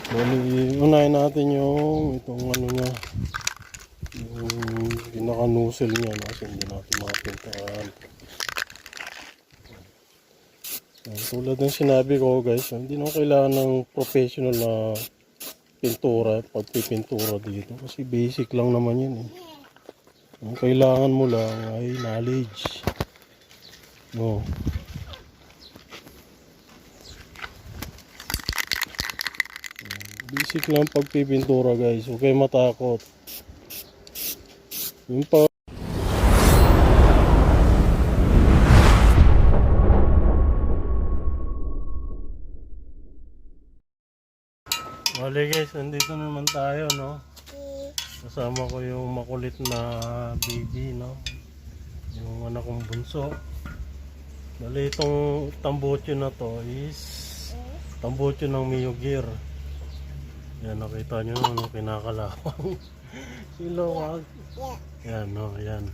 Bali, unahin natin yung itong ano niya, yung pinaka-nozzle niya kasi hindi natin mapintahan. Tulad ng sinabi ko guys, hindi na kailangan ng professional na pintura, pagpipintura dito kasi basic lang naman yun eh. Ang kailangan mo lang ay knowledge. No. Basic lang pagpipintura guys, huwag kayo matakot. Yung pa Wala guys, nandito naman tayo, no? Kasama ko yung makulit na baby, no? Yung anak kong bunso. Bali, itong tambutso na to is tambutso ng Mio Gear. Yan, nakita nyo, no? Kinakalawang. Silawag. Yan, no? Yan.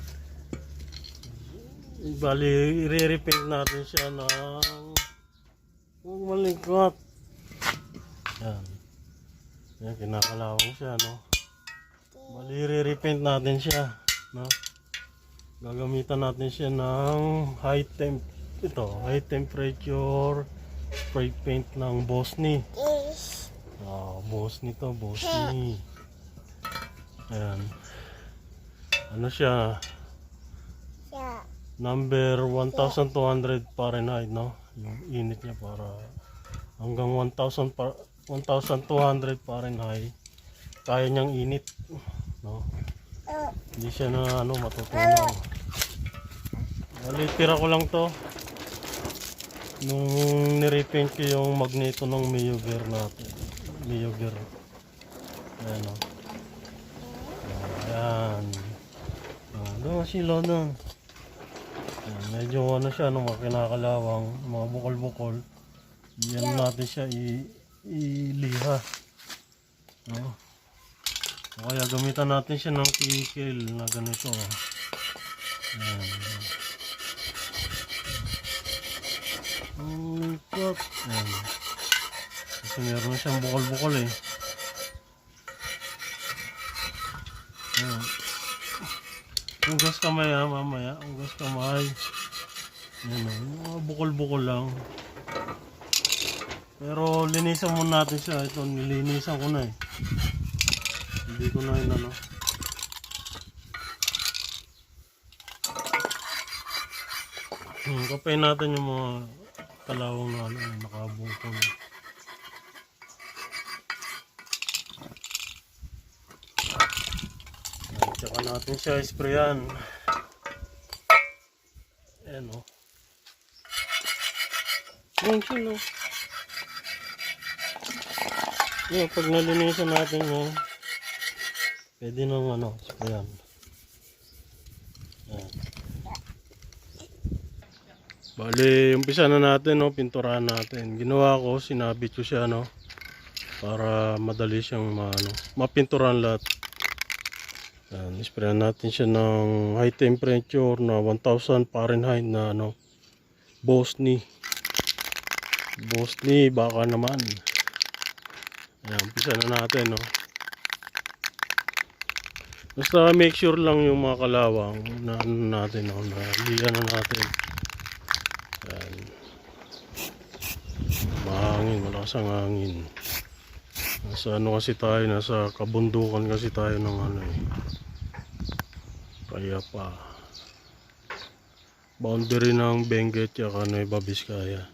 Bali, i-repaint natin siya ng malikot. Yan. Yan, kinakalawang siya, no? Bali, i-repaint natin siya, no? Gagamitan natin siya ng high temperature spray paint ng Bosni. Bosni to, Bosni. Ayan. Ano siya? Number 1200 Fahrenheit, no? Yung init niya para hanggang 1200 Fahrenheit. Kaya niyang init, no? Hindi siya na ano matutunaw. Bali, tira ko lang to nung nirepaint ko yung magneto ng Mio Gear natin. Mio Gear. Ayan, o. Ayan. Doon sila doon. Medyo ano siya, no, kinakalawang, mga bukol-bukol. Yan natin siya iliha. No? Kaya gamitan natin siya ng kikil na ganito. Ayan. Ayan. Kasi meron siyang bukol-bukol eh. Ayan. Ugas kamay ha, mamaya. Ugas kamay. Ayan o. Bukol-bukol lang. Pero linisan muna natin siya. Ito, nilinisan ko na eh. Hindi ko na yun ano. Kapain natin yung mga kalawang na ano, nakabukol. Tsaka natin siya isprayan. Ayan o. Ayan siya o. Ayan, pag nalinisan natin yan, pwede nang ano, sprayan. Ayan. Bali, umpisa na natin, no, pinturahan natin. Ginawa ko, sinabit ko siya, no, para madali siyang mapinturahan lahat. Ayan, isprayan natin siya ng high temperature na 1000 Fahrenheit na ano, Bosni. Bosni, baka naman. Ayan, umpisa na natin, no. Basta make sure lang yung mga kalawang na ano natin, no, na liyan na natin. Ayan. Mahangin, malakas ang hangin. Nasa ano kasi tayo, nasa kabundukan kasi tayo ng ano eh. Kaya pa boundary ng Benguet at Nueva Vizcaya.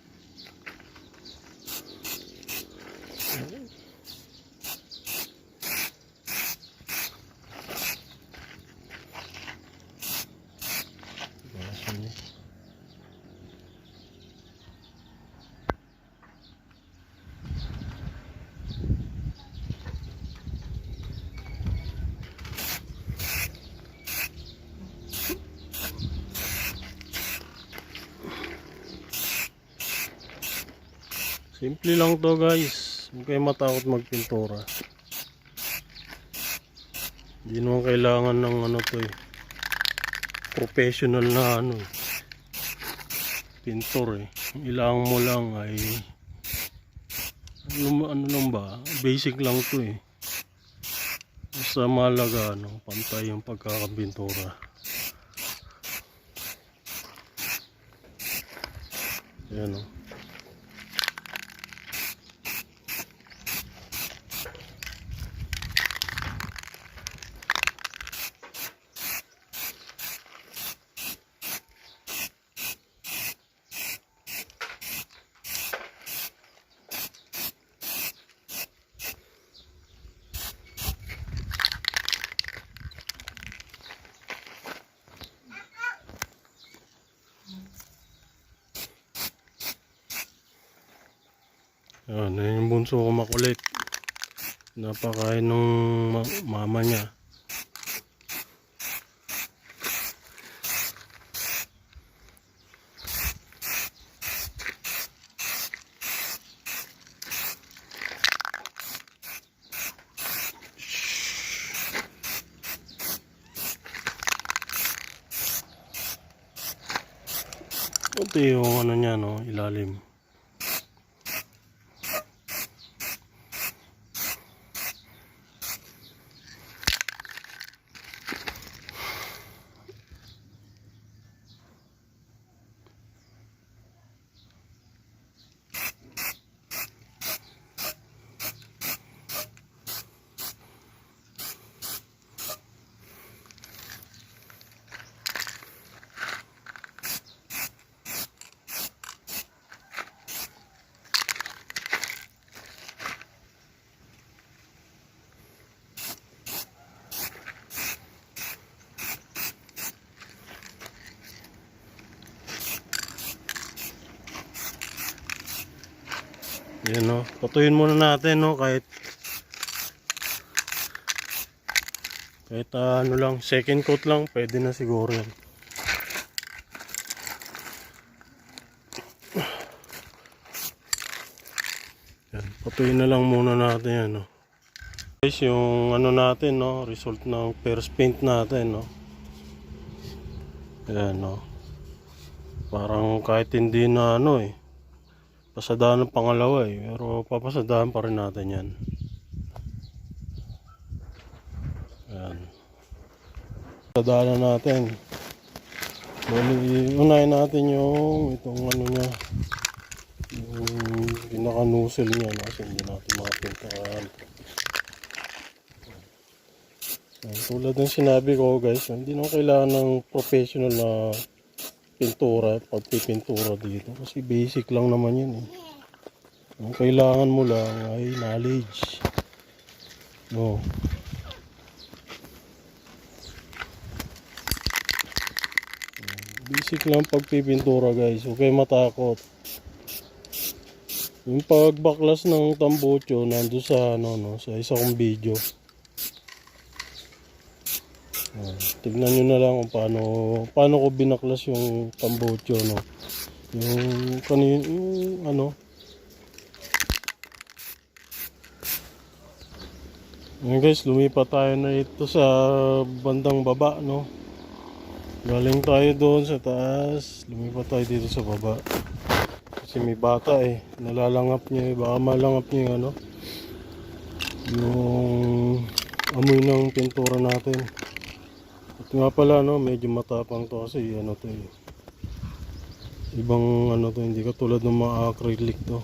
Simple lang to guys, huwag kayo matakot magpintura. Hindi naman kailangan ng ano to eh, professional na ano eh, pintor eh. Ilang mo lang ay ano lang ba, basic lang to eh. Basta mahalaga, ano, pantay yung pagkakabintura. Ayan o. Ayan, yun yung bunso ko makulit. Napakain ng mama niya. Ito yung ano niya, no, ilalim. Yan, no, patuyin muna natin, no, kahit ano lang, second coat lang, pwede na siguro yan. Yan, patuyin na lang muna natin yan, no. Guys, yung ano natin, no, result ng first paint natin, no. Yan, no. Parang kahit hindi na ano eh, pasadahan ng pangalawa eh, pero papasadahan pa rin natin yan. Yan. Pasadahan na natin. Unahin natin yung itong ano niya, yung pinaka-nozzle niya, no? Kasi hindi natin makapintahan. Tulad ng sinabi ko guys, hindi naman kailangan ng professional na pintura, pagpipintura dito. Kasi basic lang naman yun eh. Ang kailangan mo lang ay knowledge. No. Basic lang pagpipintura guys. Huwag kayo matakot. Yung pagbaklas ng tambucho nando sa ano, no, sa isa kong video. Tignan nyo na lang kung paano ko binaklas yung tambucho, no. Yung ano. Ngayon guys, lumipat tayo na ito sa bandang baba, no. Galing tayo doon sa taas, lumipat tayo dito sa baba. Kasi may bata eh, nalalangap niya eh, baka malangap niya yung ano, yung amoy ng pintura natin. At nga pala, no, medyo matapang to kasi ano to eh, ibang ano to, hindi katulad ng mga acrylic to.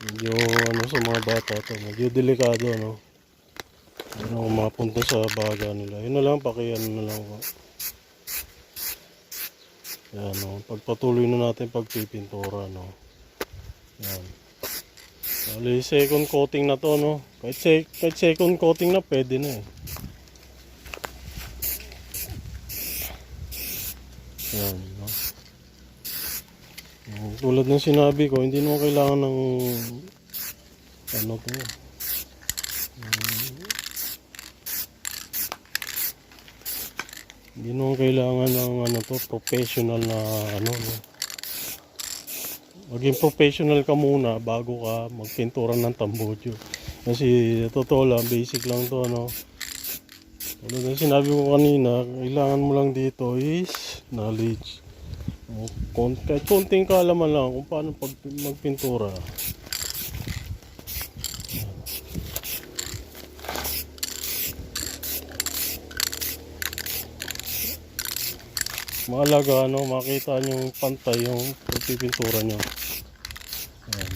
Medyo ano sa mga bata to, medyo delikado, no. Ano mapunta sa baga nila. Yun na lang, pakiano na lang po. Yan, no, pagpatuloy na natin pagpipintura, no. Yan. Bali, second coating na to, no. Kahit second coating na, pwede na eh. Yan, no. Tulad ng sinabi ko, hindi naman kailangan ng ano to. Hindi naman kailangan ng ano to, professional na ano, no. Maging professional ka muna bago ka magpintura ng tambucho. Kasi totoo lang, basic lang to, no. Tulad ng sinabi ko kanina, kailangan mo lang dito is knowledge. Kahit konting kaalaman lang kung paano magpintura. Mahalaga makita nyo pantay yung pagpipintura nyo. Ayan.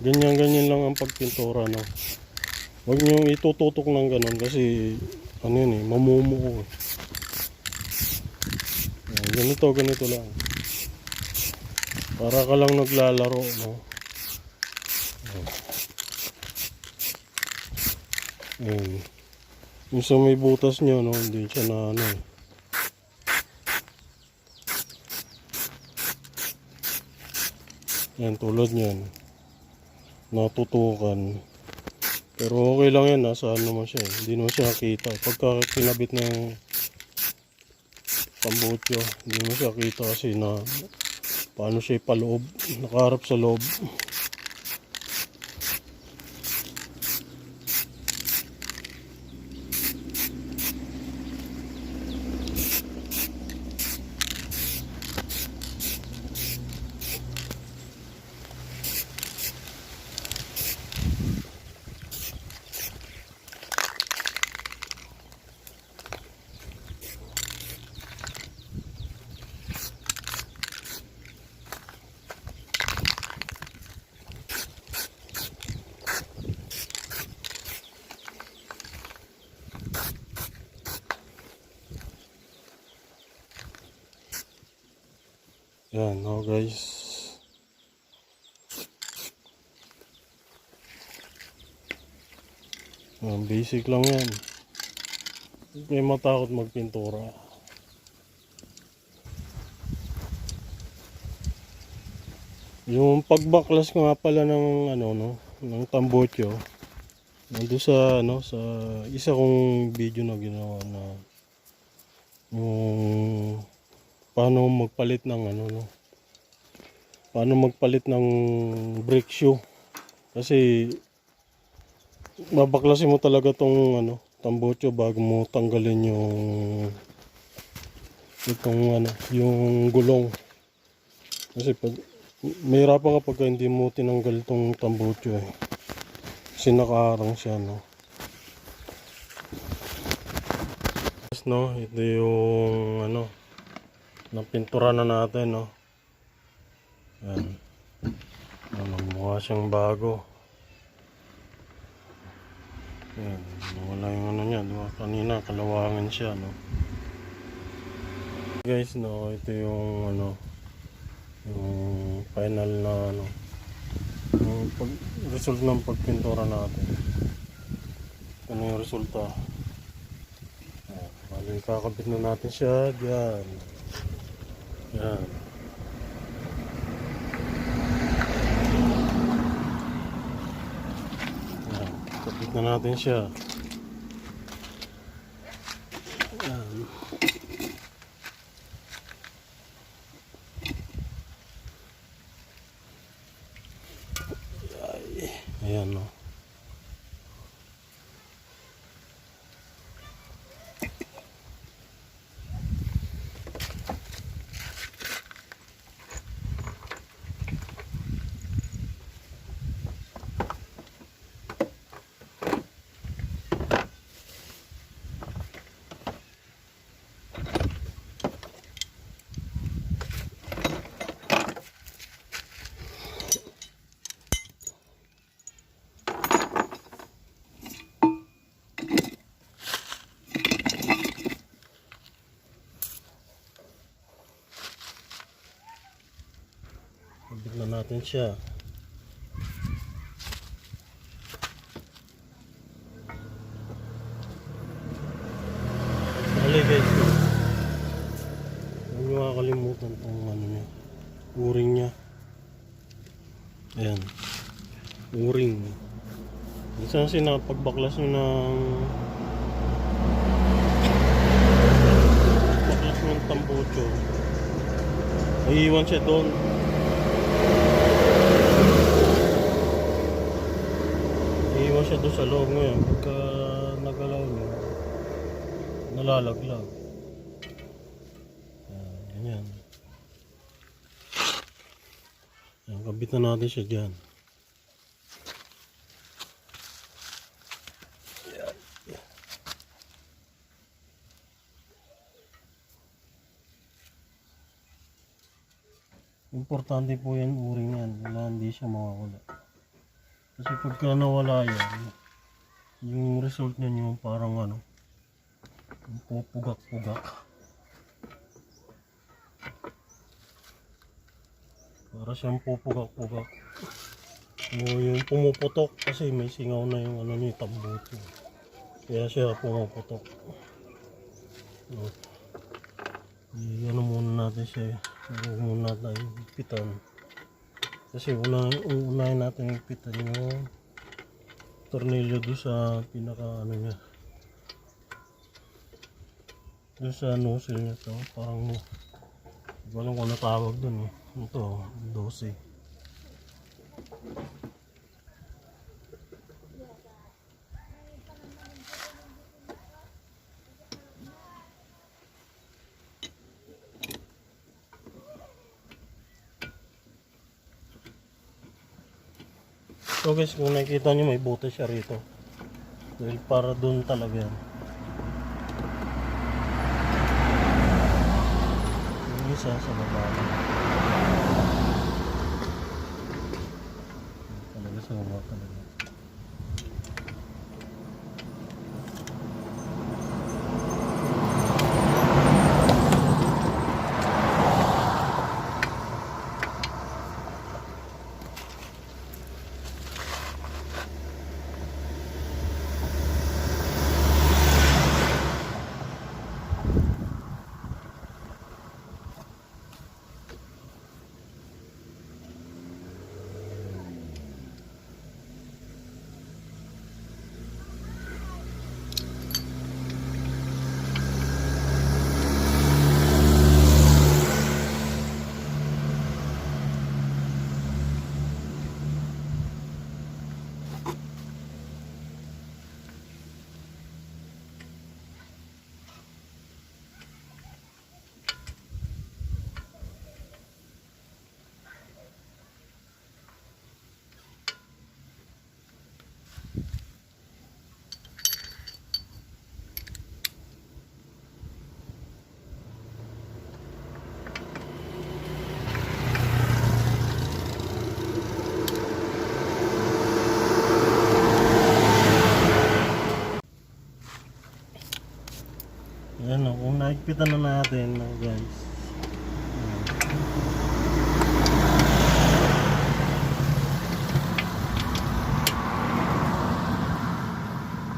Ganyan lang ang pagpintura, no. Huwag nyo itututok ng ganun kasi mamumuo. Ayan, ganito lang. Para ka lang naglalaro, no. Ayan. Yung sa may butas nyo, no, hindi siya na Yan, tulad nyan. Natutukan. Pero okay lang yan, nasa naman siya. Hindi naman siya nakita. Pagka kinabit ng tambutso, hindi naman siya kita kasi paano siya ipaloob. Nakaharap sa loob. Yan, guys. Basic lang yan. Huwag kayo matakot magpintura. Yung pagbaklas ko nga pala ng ng tambutso. Nandun sa sa isa kong video na ginawa na yung paano magpalit ng paano magpalit ng brake shoe. Kasi babaklasin mo talaga tong tambutso bago mo tanggalin yung gulong. Kasi mahirapan kapag hindi mo tinanggal tong tambutso kasi nakaharang siya ito yung napintura na natin Yan. Mukha siyang bago. Yan, wala yung niya, diba? Kanina kalawangin siya guys ito yung yung final na yung result ng pagpintura natin. Yung resulta. Bali kakabit na natin siya diyan. Yan. Kapit na natin siya. Yan. Ayan Kabit na natin siya. Bali guys, huwag nyo kakalimutan itong niya, uring nya. Ayan, uring. Minsan kasi pagbaklas nyo ng tambutso, naiiwan siya doon. Naiiwan siya doon sa loob ngayon. Pagka nagalaw nyo, nalalaglag. Yan. Yan, kabitan natin siya dyan. Yan. Importante po yan, uring yan. Wala, hindi siya mawawala. Kasi pagka nawala yan, yung result niya yung parang ano, yung pupugak-pugak. Para siyang pupugak-pugak. O yung pumuputok kasi may singaw na yung ano niya, tambuto. Kaya siya pumuputok. O, ano muna natin siya. Huwag muna tayo ipitan. Kasi unahin natin ipitan yung tornilyo doon sa pinaka ano niya. Doon sa nozzle niya to. Parang hindi ko alam kung ano tawag doon eh. Ito, 12. So guys, kung nakikita nyo may butas siya rito. Dahil para doon talaga yan. Yung isa sa baba. Talaga sa baba talaga. Ayan o, kung naigpitan na natin guys.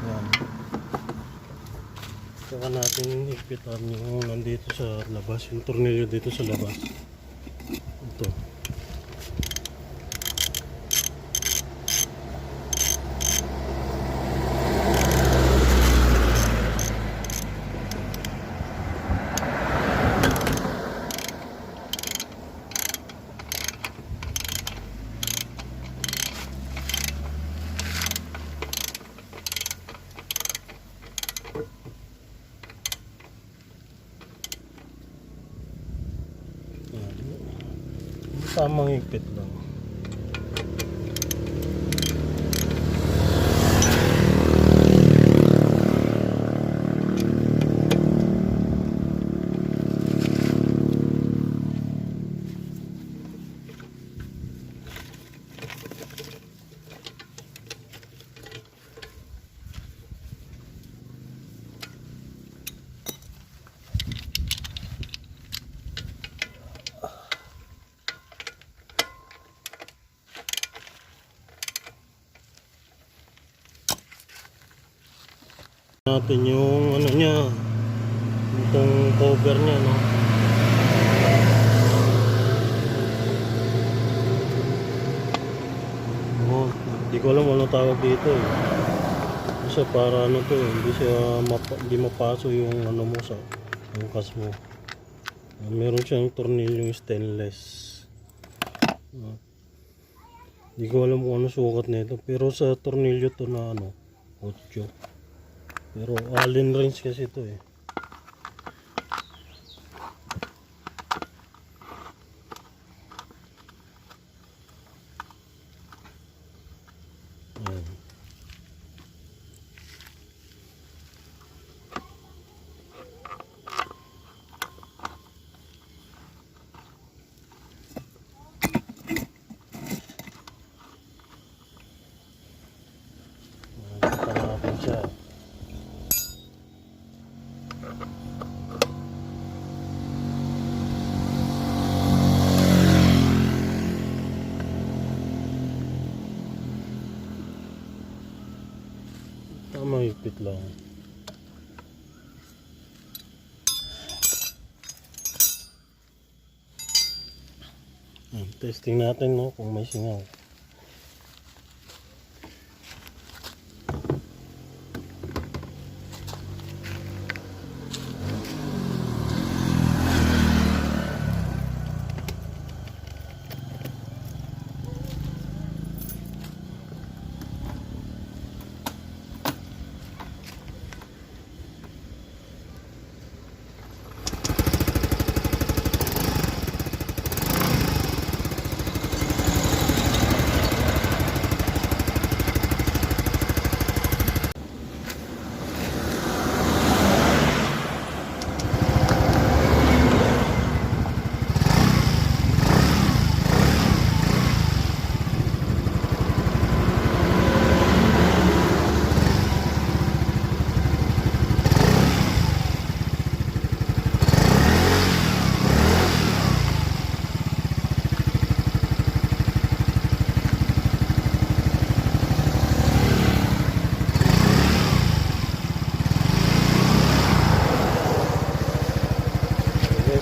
Ayan. Saka natin igpitan yung nandito sa labas, yung tornilyo dito sa labas. Ito. Tamang higpit lang. Natin yung ano niya, itong cover niya, no. Oh, hindi ko alam ano tawag dito eh. Kasi para ano to, hindi siya hindi mapaso yung ano mo sa angkas mo. Meron siyang tornilyong stainless. Hindi ko alam kung ano sukat nito, pero sa tornilyo to na ano, 8. Pero Allen wrench kasi ito eh. lang. Testing natin no, kung may singaw.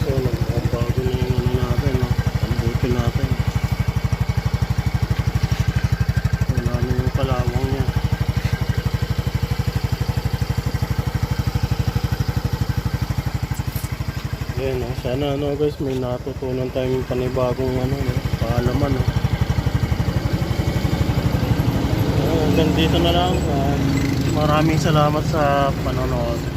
So nagbabago na yung ano natin, no? Pambuti natin. Wala na yung kalawang niya. Ayan, no? Sana ano guys, may natutunan tayong panibagong ano, no? Kaalaman, no? Hanggang dito na lang. Maraming salamat sa panonood.